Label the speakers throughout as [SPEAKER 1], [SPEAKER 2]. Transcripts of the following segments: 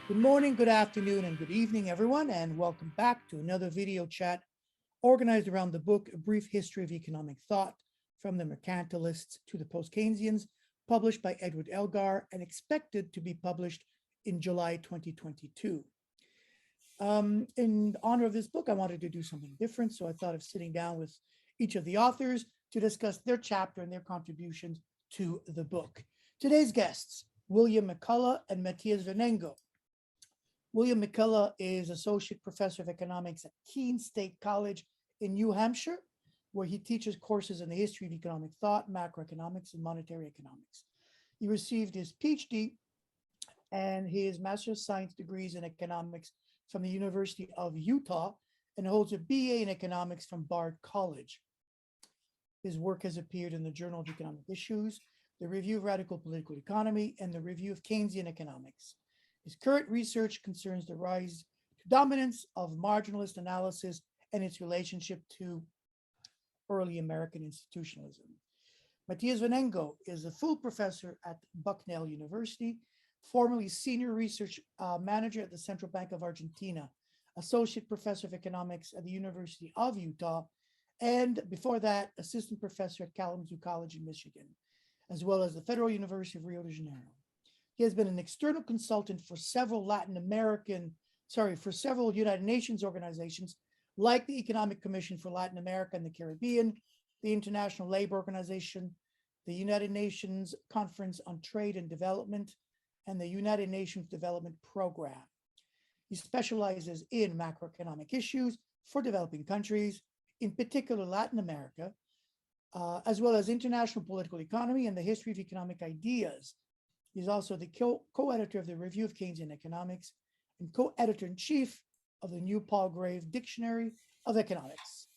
[SPEAKER 1] Good morning, good afternoon, and good evening, everyone, and welcome back to another video chat organized around the book, A Brief History of Economic Thought, from the Mercantilists to the Post-Keynesians, published by Edward Elgar and expected to be published in July 2022. In honor of this book, I wanted to do something different, so I thought of sitting down with each of the authors to discuss their chapter and their contributions to the book. Today's guests, William McColloch and Matías Vernengo. William McColloch is Associate Professor of Economics at Keene State College in New Hampshire, where he teaches courses in the history of economic thought, macroeconomics, and monetary economics. He received his PhD and his Master of Science degrees in economics from the University of Utah and holds a BA in economics from Bard College. His work has appeared in the Journal of Economic Issues, the Review of Radical Political Economy, and the Review of Keynesian Economics. His current research concerns the rise to dominance of marginalist analysis and its relationship to early American institutionalism. Matías Vernengo is a full professor at Bucknell University, formerly senior research manager at the Central Bank of Argentina, associate professor of economics at the University of Utah, and before that, assistant professor at Kalamazoo College in Michigan, as well as the Federal University of Rio de Janeiro. He has been an external consultant for several United Nations organizations, like the Economic Commission for Latin America and the Caribbean, the International Labor Organization, the United Nations Conference on Trade and Development, and the United Nations Development Program. He specializes in macroeconomic issues for developing countries, in particular Latin America, as well as international political economy and the history of economic ideas. He's also the co-editor of the Review of Keynesian Economics and co-editor-in-chief of the New Palgrave Dictionary of Economics.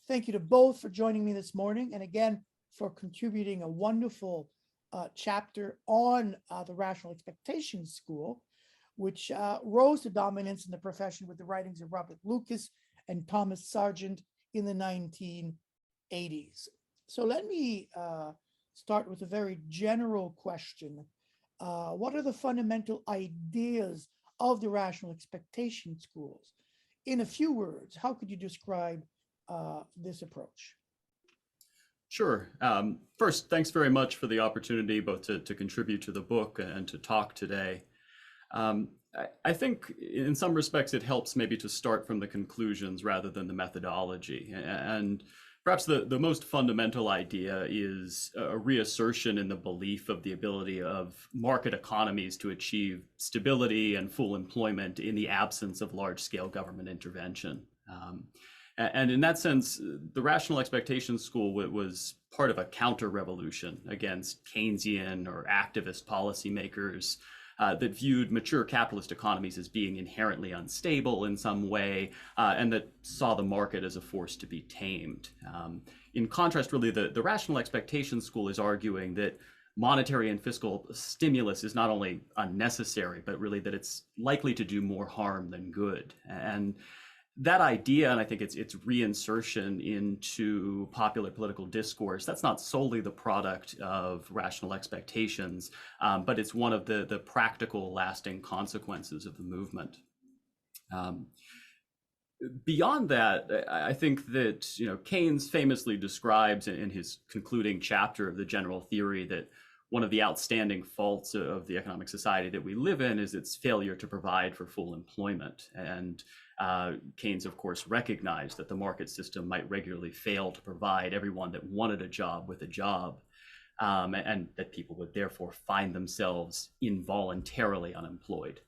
[SPEAKER 1] Thank you to both for joining me this morning, and again, for contributing a wonderful chapter on the Rational Expectations School, which rose to dominance in the profession with the writings of Robert Lucas and Thomas Sargent in the 1980s. So let me start with a very general question. What are the fundamental ideas of the rational expectation schools? In a few words, how could you describe this approach?
[SPEAKER 2] Sure. First, thanks very much for the opportunity both to contribute to the book and to talk today. I think in some respects it helps maybe to start from the conclusions rather than the methodology. And perhaps the most fundamental idea is a reassertion in the belief of the ability of market economies to achieve stability and full employment in the absence of large-scale government intervention. And in that sense, the Rational Expectation School was part of a counter-revolution against Keynesian or activist policymakers that viewed mature capitalist economies as being inherently unstable in some way, and that saw the market as a force to be tamed. In contrast, really, the Rational Expectation School is arguing that monetary and fiscal stimulus is not only unnecessary, but really that it's likely to do more harm than good. And that idea, and I think its reinsertion into popular political discourse, that's not solely the product of rational expectations, but it's one of the practical, lasting consequences of the movement. Beyond that, I think that Keynes famously describes in his concluding chapter of the general theory that one of the outstanding faults of the economic society that we live in is its failure to provide for full employment. And Keynes, of course, recognized that the market system might regularly fail to provide everyone that wanted a job with a job, and that people would therefore find themselves involuntarily unemployed.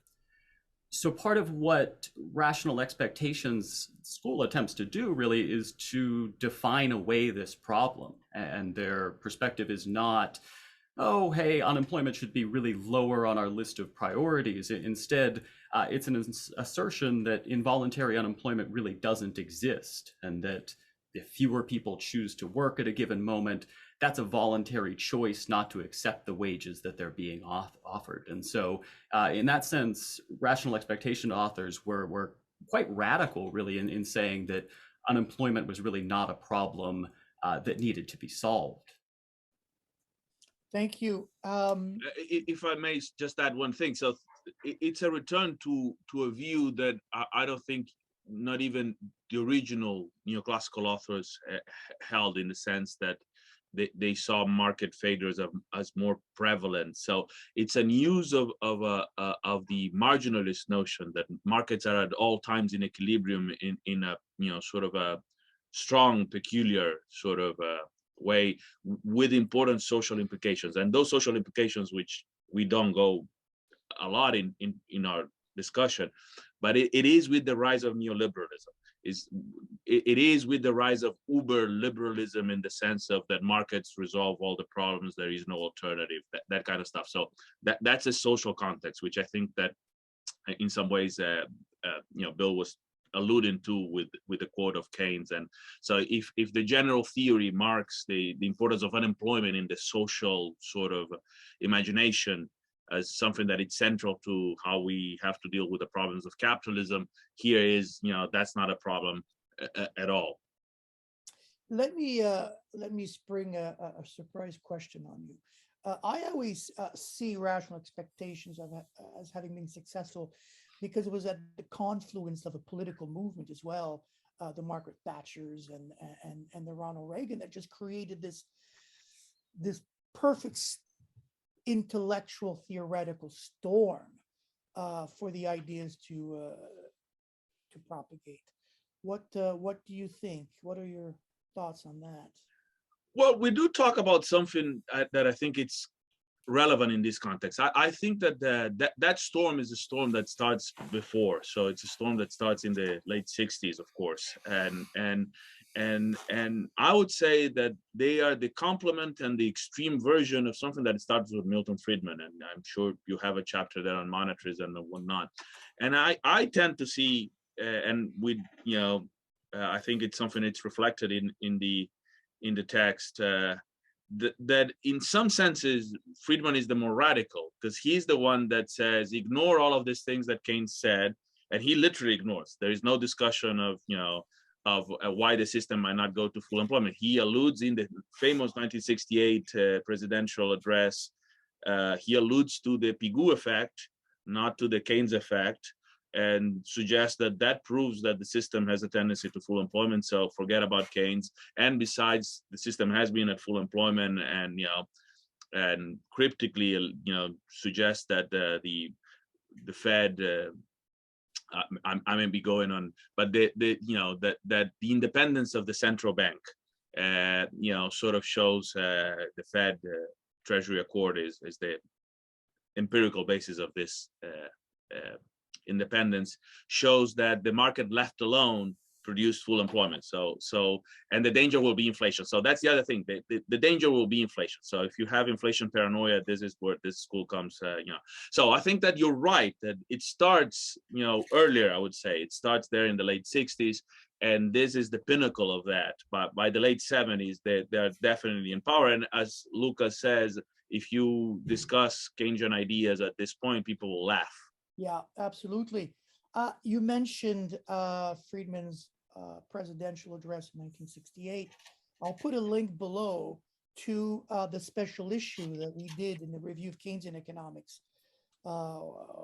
[SPEAKER 2] So part of what Rational Expectations School attempts to do really is to define away this problem. And their perspective is not, oh, hey, unemployment should be really lower on our list of priorities. Instead, it's an assertion that involuntary unemployment really doesn't exist, and that if fewer people choose to work at a given moment, that's a voluntary choice not to accept the wages that they're being offered. And so in that sense, Rational Expectation authors were quite radical, really, in saying that unemployment was really not a problem that needed to be solved.
[SPEAKER 1] Thank you.
[SPEAKER 3] If I may just add one thing. So it's a return to a view that I don't think not even the original neoclassical authors held, in the sense that they saw market failures as more prevalent. So it's an use of the marginalist notion that markets are at all times in equilibrium in a sort of a strong, peculiar sort of way, with important social implications, and those social implications which we don't go a lot in our discussion, but it is with the rise of neoliberalism. It is with the rise of uber liberalism, in the sense of that markets resolve all the problems, there is no alternative, that kind of stuff. So that's a social context, which I think that in some ways Bill was alluding to with the quote of Keynes. And so if the general theory marks the importance of unemployment in the social sort of imagination as something that it's central to how we have to deal with the problems of capitalism, here is, that's not a problem at all.
[SPEAKER 1] Let me spring a surprise question on you. I always see rational expectations as having been successful because it was at the confluence of a political movement as well, the Margaret Thatchers and the Ronald Reagan, that just created this perfect intellectual theoretical storm for the ideas to propagate. What do you think? What are your thoughts on that?
[SPEAKER 3] Well, we do talk about something that I think it's relevant in this context. I think that that storm is a storm that starts before. So it's a storm that starts in the late 60s, of course. And I would say that they are the complement and the extreme version of something that starts with Milton Friedman. And I'm sure you have a chapter there on monetarism and whatnot. And I tend to see, and with, I think it's something that's reflected in the text, that in some senses, Friedman is the more radical, because he's the one that says, ignore all of these things that Keynes said, and he literally ignores. There is no discussion of, why the system might not go to full employment. He alludes in the famous 1968 presidential address, he alludes to the Pigou effect, not to the Keynes effect, and suggests that proves that the system has a tendency to full employment. So forget about Keynes. And besides, the system has been at full employment, and and cryptically, suggests that the Fed. I may be going on, but that the independence of the central bank, sort of shows the Fed Treasury Accord is the empirical basis of this independence, shows that the market left alone produced full employment. So and the danger will be inflation. So that's the other thing. The danger will be inflation. So if you have inflation paranoia, this is where this school comes. So I think that you're right, that it starts earlier. I would say it starts there in the late 60s, and this is the pinnacle of that. But by the late 70s, they're definitely in power. And as Lucas says, if you discuss Keynesian ideas at this point, people will laugh.
[SPEAKER 1] Yeah, absolutely. You mentioned Friedman's presidential address in 1968. I'll put a link below to the special issue that we did in the review of Keynesian Economics,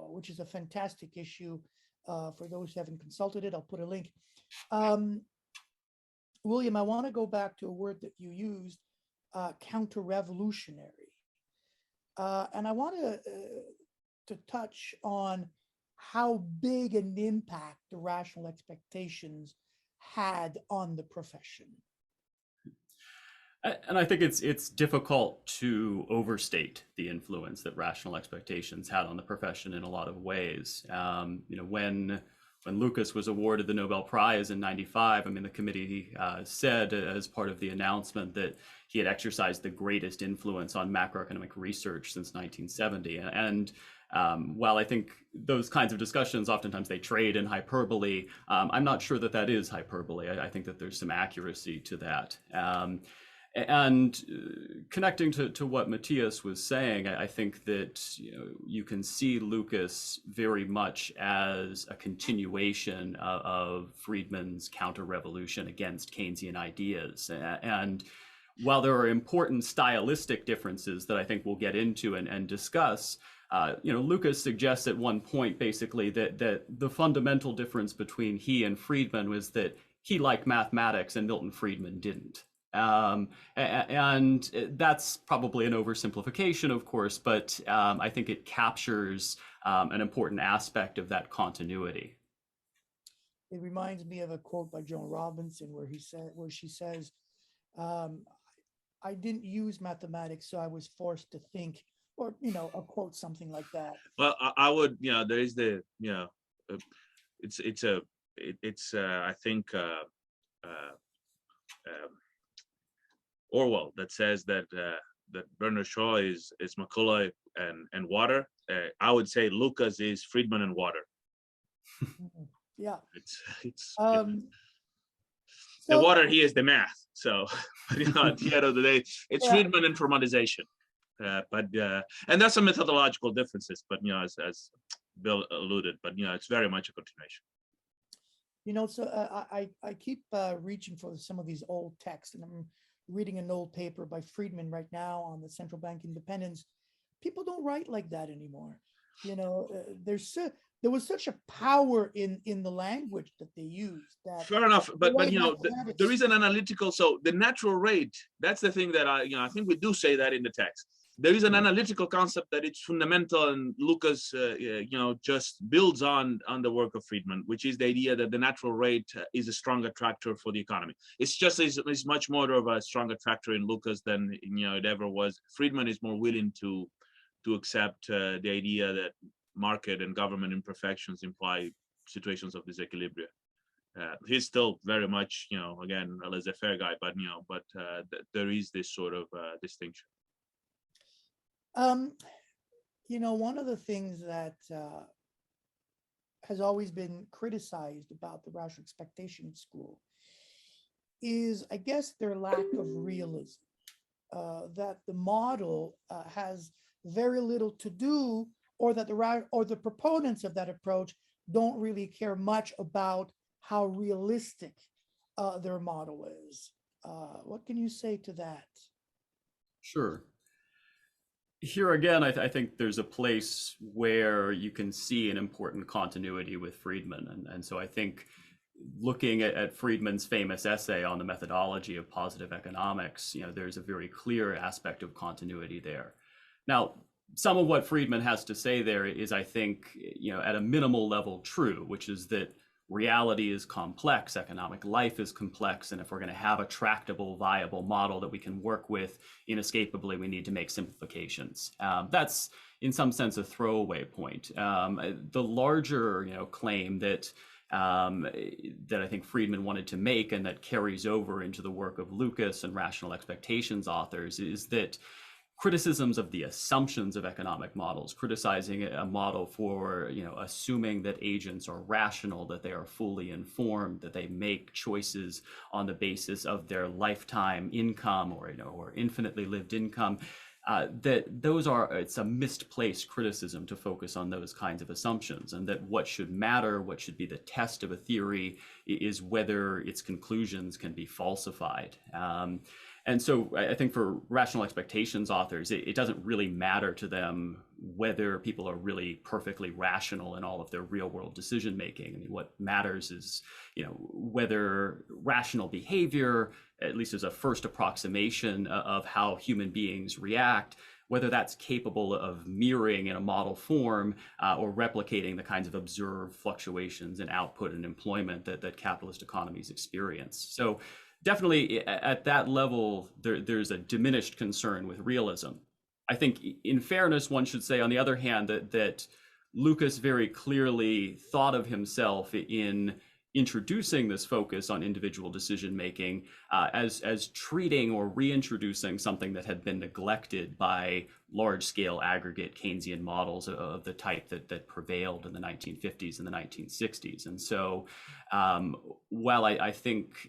[SPEAKER 1] which is a fantastic issue. For those who haven't consulted it, I'll put a link. William, I want to go back to a word that you used, counter-revolutionary. And I want to touch on how big an impact the rational expectations had on the profession.
[SPEAKER 2] And I think it's difficult to overstate the influence that rational expectations had on the profession in a lot of ways. When Lucas was awarded the Nobel Prize in '95, the committee said as part of the announcement that he had exercised the greatest influence on macroeconomic research since 1970. And while I think those kinds of discussions, oftentimes they trade in hyperbole, I'm not sure that is hyperbole. I think that there's some accuracy to that. And connecting to what Matías was saying, I think that you can see Lucas very much as a continuation of Friedman's counter-revolution against Keynesian ideas. And while there are important stylistic differences that I think we'll get into and discuss, Lucas suggests at one point basically that the fundamental difference between he and Friedman was that he liked mathematics and Milton Friedman didn't. And that's probably an oversimplification, of course, but I think it captures an important aspect of that continuity.
[SPEAKER 1] It reminds me of a quote by Joan Robinson where she says, I didn't use mathematics, so I was forced to think, or, a quote, something like that.
[SPEAKER 3] Well, I would, there is the, I think, Orwell that says that Bernard Shaw is McColloch and water. I would say Lucas is Friedman and water.
[SPEAKER 1] Yeah.
[SPEAKER 3] It's
[SPEAKER 1] So,
[SPEAKER 3] the water here is the math. So at the end of the day, it's Friedman informatization. And that's some methodological differences, but as Bill alluded, but it's very much a continuation.
[SPEAKER 1] So I keep reaching for some of these old texts, and I'm reading an old paper by Friedman right now on the central bank independence. People don't write like that anymore. There was such a power in the language that they used. That
[SPEAKER 3] fair enough, but there is an analytical. So the natural rate. That's the thing that I think we do say that in the text. There is an analytical concept that it's fundamental, and Lucas, just builds on the work of Friedman, which is the idea that the natural rate is a strong attractor for the economy. It's just is much more of a strong attractor in Lucas than it ever was. Friedman is more willing to accept the idea that market and government imperfections imply situations of disequilibrium. He's still very much, again, a laissez-faire guy, but there is this sort of distinction.
[SPEAKER 1] One of the things that has always been criticized about the rational expectation school is, I guess, their lack of realism, that the model has very little to do, or that the proponents of that approach don't really care much about how realistic their model is. What can you say to that?
[SPEAKER 2] Sure. Here again, I think there's a place where you can see an important continuity with Friedman. And so I think looking at Friedman's famous essay on the methodology of positive economics, there's a very clear aspect of continuity there. Now, some of what Friedman has to say there is, I think, at a minimal level true, which is that reality is complex, economic life is complex, and if we're going to have a tractable, viable model that we can work with, inescapably, we need to make simplifications. That's, in some sense, a throwaway point. The larger, claim that I think Friedman wanted to make, and that carries over into the work of Lucas and rational expectations authors, is that criticisms of the assumptions of economic models, criticizing a model for, assuming that agents are rational, that they are fully informed, that they make choices on the basis of their lifetime income or infinitely lived income, it's a misplaced criticism to focus on those kinds of assumptions, and that what should matter, what should be the test of a theory, is whether its conclusions can be falsified. And so I think for rational expectations authors, it doesn't really matter to them whether people are really perfectly rational in all of their real world decision making. I mean, what matters is, whether rational behavior, at least as a first approximation of how human beings react, whether that's capable of mirroring in a model form or replicating the kinds of observed fluctuations in output and employment that capitalist economies experience. So definitely at that level, there's a diminished concern with realism. I think in fairness, one should say, on the other hand, that Lucas very clearly thought of himself in introducing this focus on individual decision making as treating or reintroducing something that had been neglected by large scale aggregate Keynesian models of the type that prevailed in the 1950s and the 1960s. And so while I think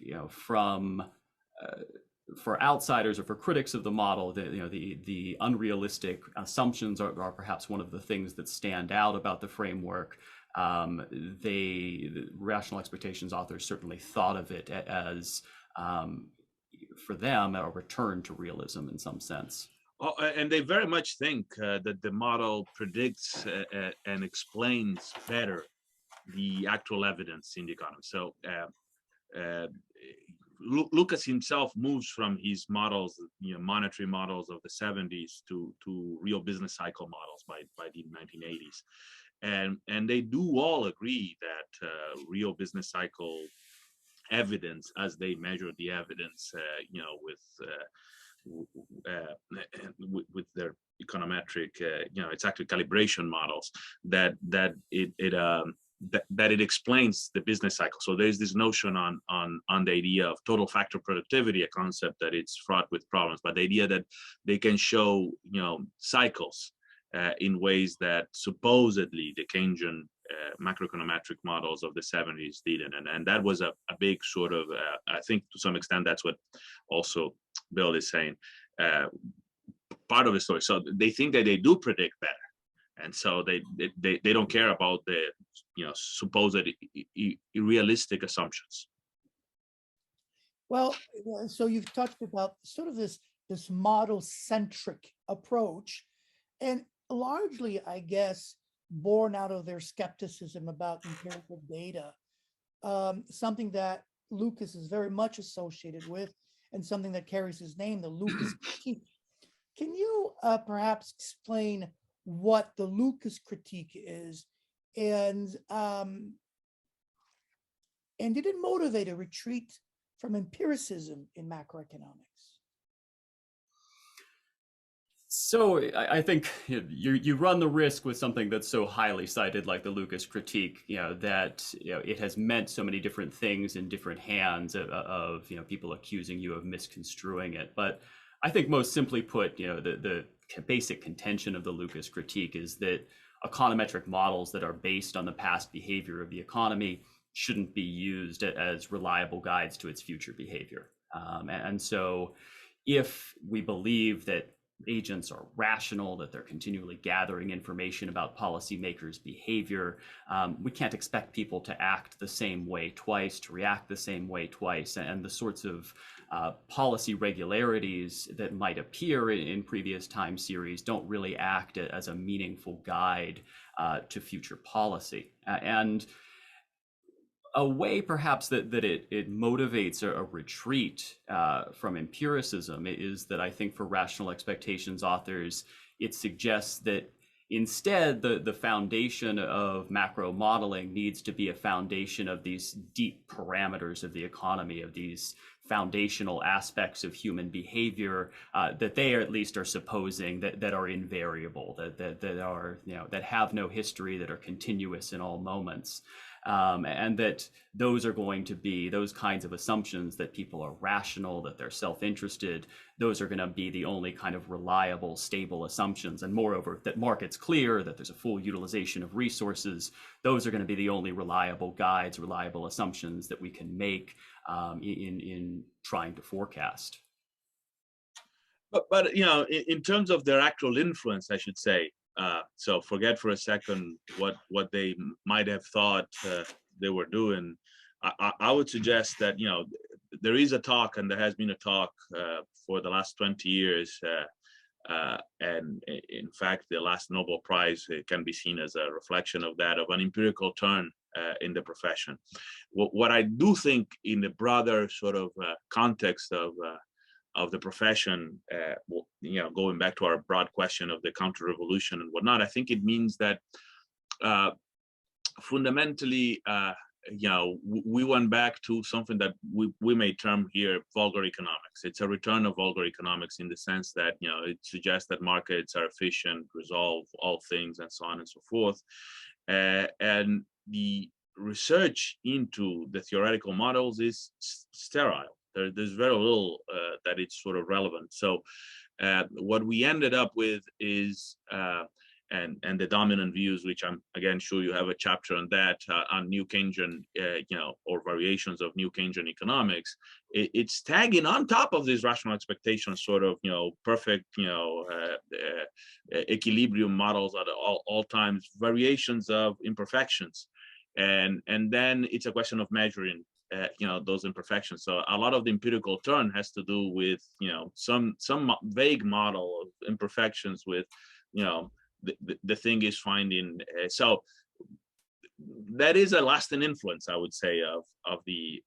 [SPEAKER 2] for outsiders or for critics of the model, the unrealistic assumptions are perhaps one of the things that stand out about the framework. The rational expectations authors certainly thought of it as, for them, a return to realism in some sense.
[SPEAKER 3] And they very much think that the model predicts and explains better the actual evidence in the economy. So Lucas himself moves from his models, monetary models of the 70s to real business cycle models by the 1980s. And they do all agree that real business cycle evidence, as they measure the evidence, with their econometric, it's actually calibration models, that it explains the business cycle. So there's this notion on the idea of total factor productivity, a concept that it's fraught with problems, but the idea that they can show, cycles in ways that supposedly the Keynesian macroeconometric models of the 70s didn't. And that was a big sort of, I think to some extent, that's what also Bill is saying, part of the story. So they think that they do predict better. And so they don't care about the supposed realistic assumptions.
[SPEAKER 1] Well, so you've touched about sort of this model-centric approach, and largely, I guess, born out of their skepticism about empirical data, something that Lucas is very much associated with, and something that carries his name, the Lucas critique. Can you perhaps explain what the Lucas critique is, and did it motivate a retreat from empiricism in macroeconomics?
[SPEAKER 2] So I think you run the risk with something that's so highly cited like the Lucas critique, that it has meant so many different things in different hands of people accusing you of misconstruing it. But I think most simply put, the basic contention of the Lucas critique is that econometric models that are based on the past behavior of the economy shouldn't be used as reliable guides to its future behavior. And so if we believe that agents are rational, that they're continually gathering information about policymakers' behavior, we can't expect people to act the same way twice, to react the same way twice. And the sorts of policy regularities that might appear in previous time series don't really act as a meaningful guide to future policy. And a way perhaps that it motivates a retreat from empiricism is that I think for rational expectations authors, it suggests that instead the foundation of macro modeling needs to be a foundation of these deep parameters of the economy, of these foundational aspects of human behavior that they at least are supposing that are invariable, that are, that have no history, that are continuous in all moments. And that those are going to be those kinds of assumptions, that people are rational, that they're self-interested, those are going to be the only kind of reliable, stable assumptions. And moreover, that market's clear, that there's a full utilization of resources, those are going to be the only reliable guides, reliable assumptions that we can make in trying to forecast.
[SPEAKER 3] But in terms of their actual influence, I should say, so forget for a second what they might have thought they were doing. I would suggest that there is a talk, and there has been a talk for the last 20 years, and in fact, the last Nobel Prize can be seen as a reflection of that, of an empirical turn in the profession. What I do think, in the broader sort of context of the profession, going back to our broad question of the counter-revolution and whatnot, I think it means that fundamentally, we went back to something that we may term here vulgar economics. It's a return of vulgar economics, in the sense that it suggests that markets are efficient, resolve all things, and so on and so forth. And the research into the theoretical models is sterile. There's very little that it's sort of relevant. So what we ended up with is, and the dominant views, which I'm again sure you have a chapter on that, on new Keynesian, or variations of new Keynesian economics. It's tagging on top of these rational expectations, sort of perfect equilibrium models at all times, variations of imperfections, and then it's a question of measuring those imperfections. So a lot of the empirical turn has to do with some vague model imperfections with, the thing is finding. So that is a lasting influence, I would say, of the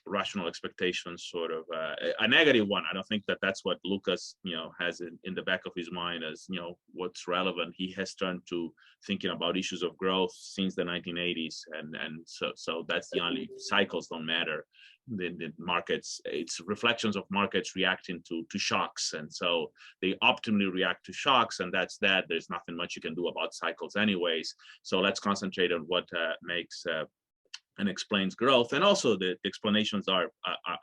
[SPEAKER 3] rational expectations, sort of a negative one. I don't think that that's what Lucas, has in the back of his mind as, what's relevant. He has turned to thinking about issues of growth since the 1980s, and so that's the only. Cycles don't matter. The markets, it's reflections of markets reacting to shocks, and so they optimally react to shocks, and that's that. There's nothing much you can do about cycles anyways. So let's concentrate on what makes and explains growth. And also the explanations are,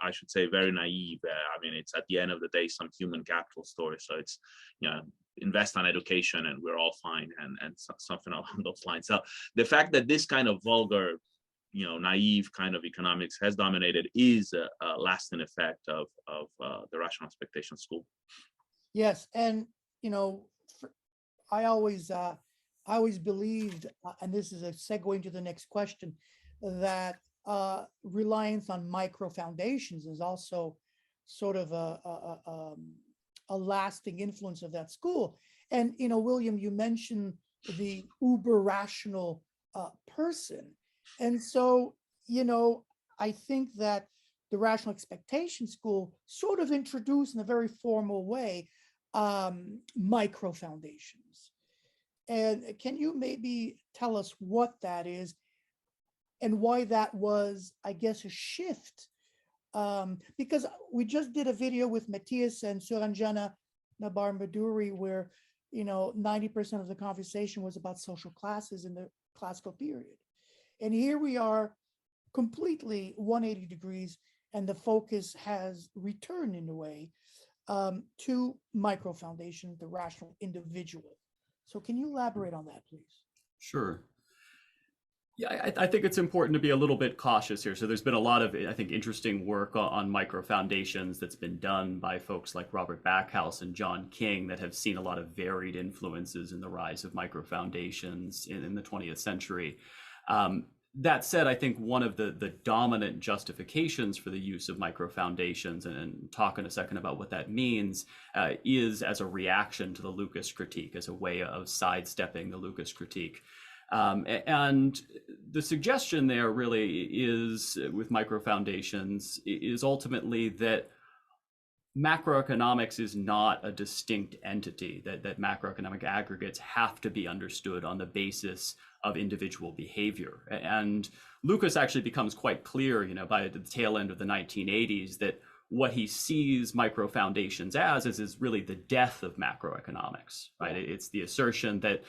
[SPEAKER 3] I should say, very naive. I mean, it's at the end of the day some human capital story. So it's, invest on education and we're all fine, and something along those lines. So the fact that this kind of vulgar, naive kind of economics has dominated is a lasting effect of the rational expectation school.
[SPEAKER 1] Yes, and I always believed, and this is a segue into the next question, that reliance on micro foundations is also sort of a lasting influence of that school. And William, you mentioned the uber rational person, and so I think that the rational expectation school sort of introduced in a very formal way micro foundations. And can you maybe tell us what that is and why that was, I guess, a shift? Because we just did a video with Matías and Suranjana Nabar-Maduri where 90% of the conversation was about social classes in the classical period. And here we are completely 180 degrees, and the focus has returned in a way to micro foundation, the rational individual. So can you elaborate on that, please?
[SPEAKER 2] Sure. Yeah, I think it's important to be a little bit cautious here. So there's been a lot of, I think, interesting work on micro foundations that's been done by folks like Robert Backhouse and John King that have seen a lot of varied influences in the rise of micro foundations in the 20th century. That said, I think one of the dominant justifications for the use of micro foundations, and talk in a second about what that means, is as a reaction to the Lucas critique, as a way of sidestepping the Lucas critique. And the suggestion there really is, with micro foundations, is ultimately that macroeconomics is not a distinct entity, that macroeconomic aggregates have to be understood on the basis of individual behavior. And Lucas actually becomes quite clear, by the tail end of the 1980s, that what he sees micro foundations as is really the death of macroeconomics, right? It's the assertion that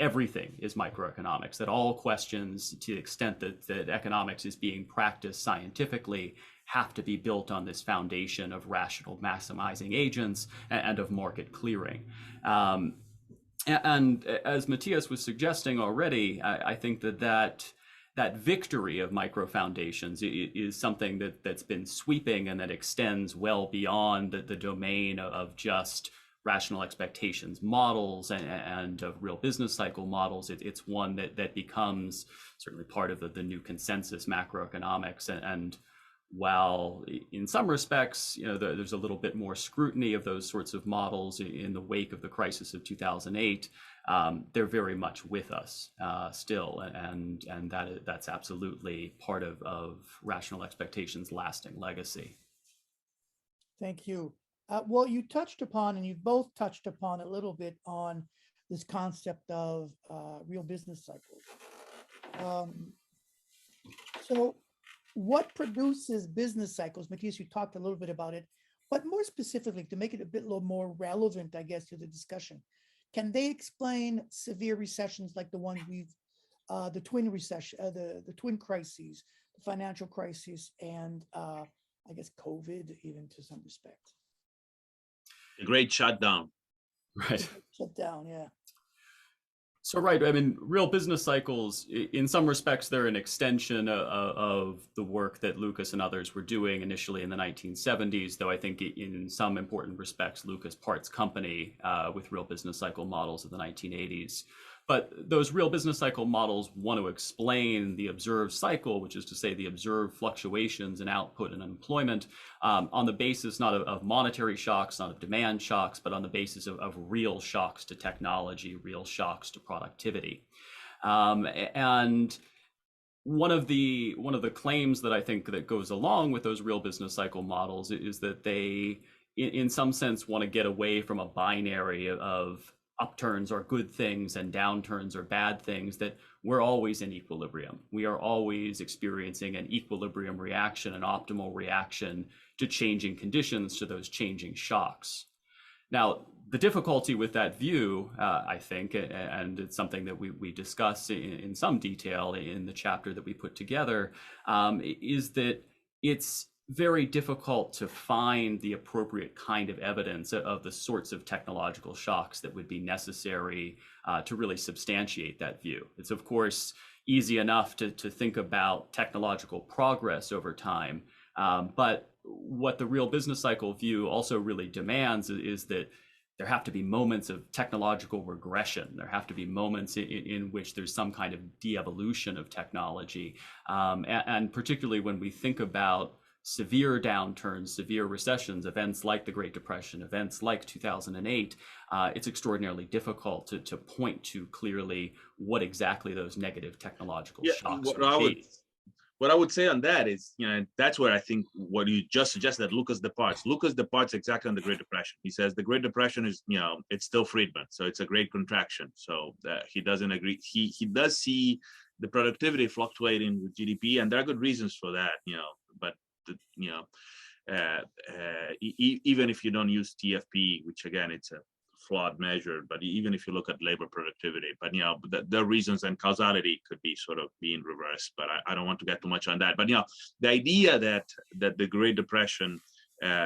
[SPEAKER 2] everything is microeconomics, that all questions, to the extent that economics is being practiced scientifically, have to be built on this foundation of rational maximizing agents and of market clearing. And as Matías was suggesting already, I think that victory of micro foundations is something that's been sweeping and that extends well beyond the domain of just rational expectations models and of real business cycle models. It's one that becomes certainly part of the new consensus macroeconomics. And while in some respects, there's a little bit more scrutiny of those sorts of models in the wake of the crisis of 2008, they're very much with us still, and that's absolutely part of rational expectations' lasting legacy.
[SPEAKER 1] Thank you. Well, you touched upon, and you've both touched upon a little bit on this concept of real business cycles. So what produces business cycles? Matías, you talked a little bit about it, but more specifically, to make it a bit more relevant, I guess, to the discussion, can they explain severe recessions like the one the twin recession, the twin crises, the financial crisis, and I guess COVID, even to some respect?
[SPEAKER 3] The great shutdown.
[SPEAKER 2] Right.
[SPEAKER 1] Shutdown, yeah.
[SPEAKER 2] So, right, I mean, real business cycles, in some respects, they're an extension of the work that Lucas and others were doing initially in the 1970s, though I think in some important respects, Lucas parts company with real business cycle models of the 1980s. But those real business cycle models want to explain the observed cycle, which is to say the observed fluctuations in output and employment, on the basis not of monetary shocks, not of demand shocks, but on the basis of real shocks to technology, real shocks to productivity. And one of the claims that I think that goes along with those real business cycle models is that they, in some sense, want to get away from a binary of upturns are good things and downturns are bad things, that we're always in equilibrium. We are always experiencing an equilibrium reaction, an optimal reaction to changing conditions, to those changing shocks. Now, the difficulty with that view, I think, and it's something that we discuss in some detail in the chapter that we put together, is that it's very difficult to find the appropriate kind of evidence of the sorts of technological shocks that would be necessary to really substantiate that view. It's, of course, easy enough to think about technological progress over time, but what the real business cycle view also really demands is that there have to be moments of technological regression. There have to be moments in which there's some kind of de-evolution of technology. And particularly when we think about severe downturns, severe recessions, events like the Great Depression, events like 2008, it's extraordinarily difficult to point to clearly what exactly those negative technological shocks would be.
[SPEAKER 3] What I would say on that is, that's where I think what you just suggested, Lucas departs. Lucas departs exactly on the Great Depression. He says the Great Depression is, it's still Friedman, so it's a great contraction. So he doesn't agree. He does see the productivity fluctuating with GDP, and there are good reasons for that, but even if you don't use TFP, which again, it's a flawed measure, but even if you look at labor productivity, but there are reasons, and causality could be sort of being reversed, but I don't want to get too much on that. But the idea that the Great Depression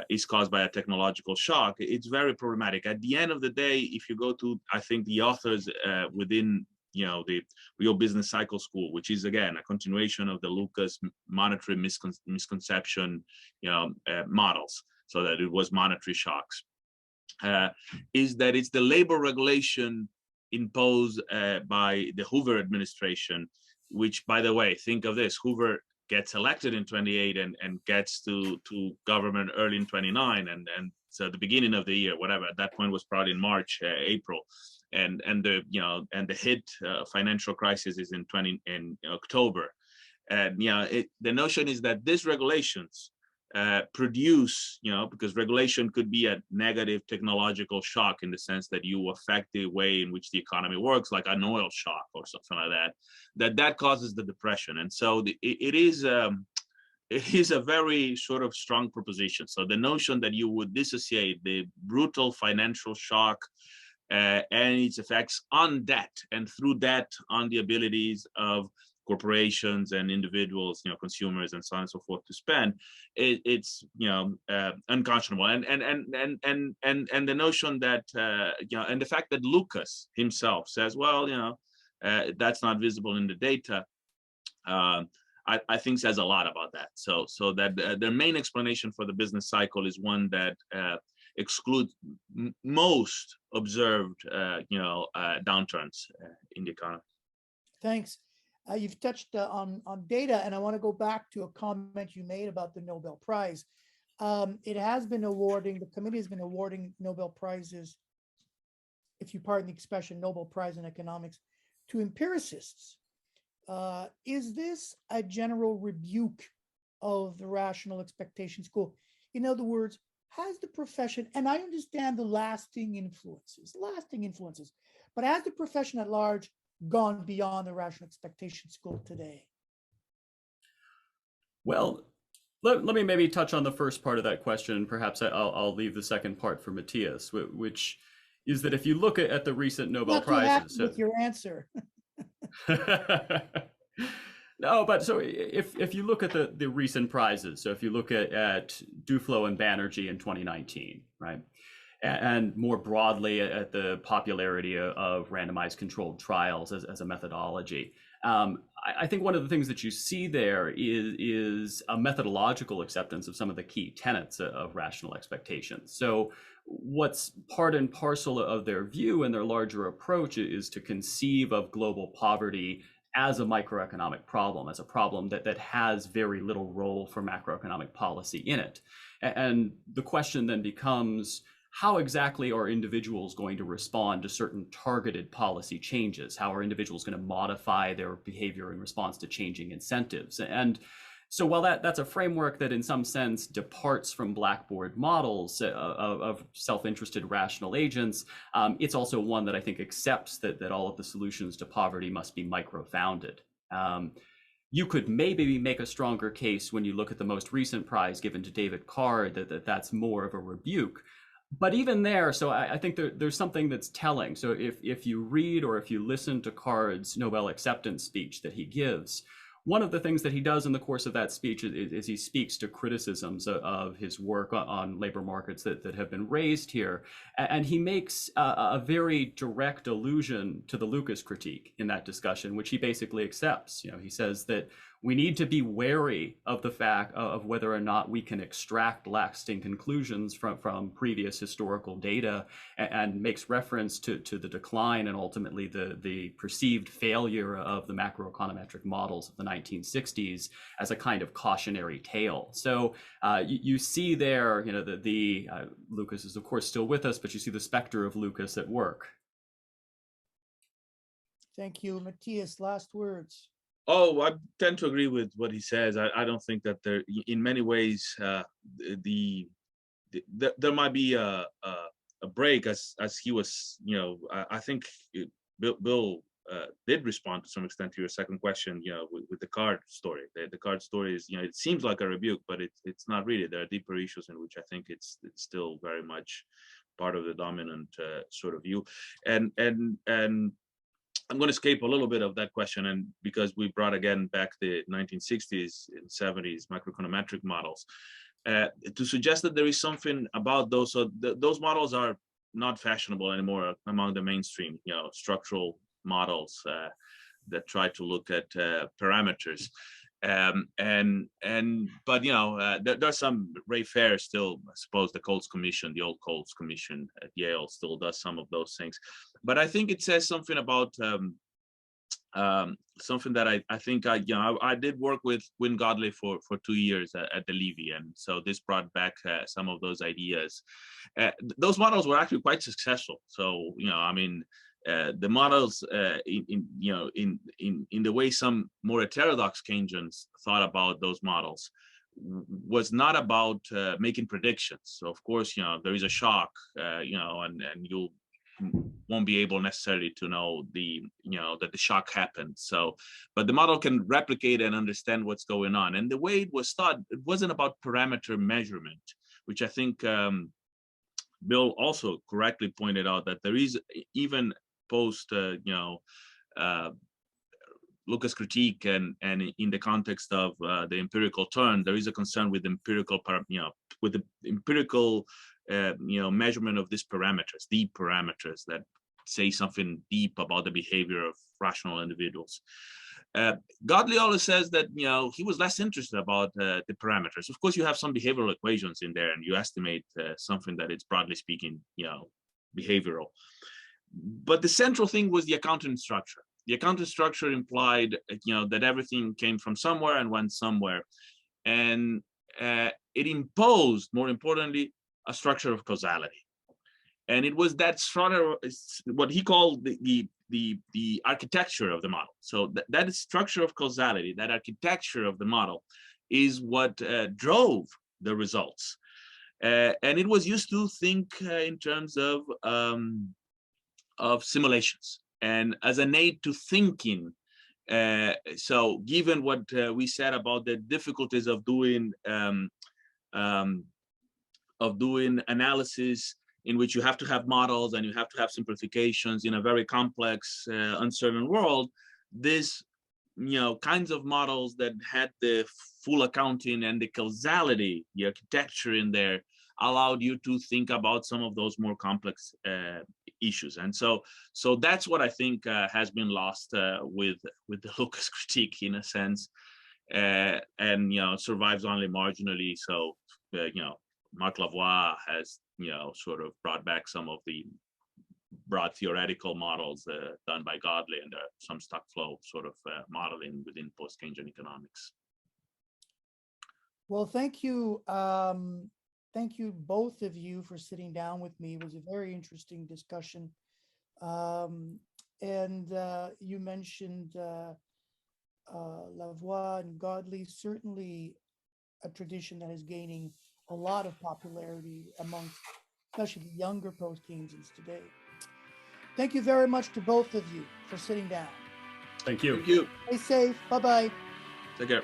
[SPEAKER 3] is caused by a technological shock, it's very problematic. At the end of the day, if you go to, I think, the authors within the Real Business Cycle School, which is again a continuation of the Lucas monetary misconception models, so that it was monetary shocks, is that it's the labor regulation imposed by the Hoover administration, which, by the way, think of this: Hoover gets elected in 28 and gets to government early in 29, and so the beginning of the year, whatever, at that point was probably in March, April, and the hit financial crisis is in October. And the notion is that these regulations produce, because regulation could be a negative technological shock in the sense that you affect the way in which the economy works, like an oil shock or something like that causes the depression. And so it is a very sort of strong proposition. So the notion that you would dissociate the brutal financial shock and its effects on debt, and through debt on the abilities of corporations and individuals, consumers and so on and so forth to spend, it's unconscionable. And the notion that and the fact that Lucas himself says, well, that's not visible in the data, I think says a lot about that. So that the main explanation for the business cycle is one that excludes most observed downturns in the economy.
[SPEAKER 1] Thanks. You've touched on data, and I want to go back to a comment you made about the Nobel Prize. It has been awarding, the committee has been awarding Nobel Prizes, if you pardon the expression, Nobel Prize in economics, to empiricists. Is this a general rebuke of the rational expectation school? In other words, has the profession, and I understand the lasting influences, but has the profession at large gone beyond the rational expectation school today?
[SPEAKER 2] Well, let me maybe touch on the first part of that question, and perhaps I'll leave the second part for Matías, which is that if you look at the recent Nobel Prizes,
[SPEAKER 1] with your answer.
[SPEAKER 2] No, but so if you look at the recent prizes, so if you look at Duflo and Banerjee in 2019, right? And more broadly at the popularity of randomized controlled trials as a methodology. I think one of the things that you see there is a methodological acceptance of some of the key tenets of rational expectations. So what's part and parcel of their view and their larger approach is to conceive of global poverty as a microeconomic problem, as a problem that has very little role for macroeconomic policy in it. And the question then becomes, how exactly are individuals going to respond to certain targeted policy changes? How are individuals going to modify their behavior in response to changing incentives? And so while that's a framework that in some sense departs from blackboard models of self-interested rational agents, it's also one that I think accepts that all of the solutions to poverty must be micro-founded. You could maybe make a stronger case when you look at the most recent prize given to David Card that's more of a rebuke. But even there, so I think there's something that's telling. So if you read or if you listen to Card's Nobel acceptance speech that he gives, one of the things that he does in the course of that speech is he speaks to criticisms of his work on labor markets that have been raised here. And he makes a very direct allusion to the Lucas critique in that discussion, which he basically accepts. You know, he says that we need to be wary of the fact of whether or not we can extract lasting conclusions from previous historical data, and makes reference to the decline and ultimately the perceived failure of the macroeconometric models of the 1960s as a kind of cautionary tale. So you see there, you know, the Lucas is of course still with us, but you see the specter of Lucas at work.
[SPEAKER 1] Thank you. Matías, last words.
[SPEAKER 3] Oh, I tend to agree with what he says. I don't think that there, in many ways, there might be a break as he was, you know, I think Bill did respond to some extent to your second question, you know, with the Card story. The Card story is, you know, it seems like a rebuke, but it's not really. There are deeper issues in which I think it's still very much part of the dominant sort of view. And I'm going to escape a little bit of that question, and because we brought again back the 1960s and 70s macroeconometric models, to suggest that there is something about those. So those models are not fashionable anymore among the mainstream, you know, structural models that try to look at parameters. But you know, there's some Ray Fair still, I suppose the Coles Commission, the old Coles Commission at Yale still does some of those things. But I think it says something about something that I think I did work with Wynne Godley for 2 years at the Levy, and so this brought back some of those ideas. Those models were actually quite successful. So you know, I mean, the models in the way some more heterodox Keynesians thought about those models was not about making predictions. So of course, you know, there is a shock, you know, and you won't be able necessarily to know that the shock happened. So, but the model can replicate and understand what's going on. And the way it was thought, it wasn't about parameter measurement, which I think Bill also correctly pointed out that there is, even post Lucas critique and in the context of the empirical turn, there is a concern with empirical measurement of these parameters, deep parameters that say something deep about the behavior of rational individuals. Godley always says that, you know, he was less interested about the parameters. Of course, you have some behavioral equations in there, and you estimate something that is, broadly speaking, you know, behavioral. But the central thing was the accounting structure. The accounting structure implied, you know, that everything came from somewhere and went somewhere, and it imposed, more importantly, a structure of causality. And it was that structure, what he called the architecture of the model. So that structure of causality, that architecture of the model, is what drove the results. And it was used to think in terms of simulations and as an aid to thinking. So given what we said about the difficulties of doing analysis, in which you have to have models and you have to have simplifications in a very complex, uncertain world, this, you know, kinds of models that had the full accounting and the causality, the architecture in there, allowed you to think about some of those more complex issues. And so that's what I think has been lost with the Lucas critique, in a sense, and survives only marginally. So Marc Lavoie has sort of brought back some of the broad theoretical models done by Godley, and some stock flow sort of modeling within post-Keynesian economics.
[SPEAKER 1] Well, thank you. Thank you, both of you, for sitting down with me. It was a very interesting discussion. And you mentioned Lavoie and Godley, certainly a tradition that is gaining a lot of popularity amongst especially the younger post-Keynesians today. Thank you very much to both of you for sitting down.
[SPEAKER 2] Thank you.
[SPEAKER 3] Thank you.
[SPEAKER 1] Stay safe. Bye-bye.
[SPEAKER 3] Take care.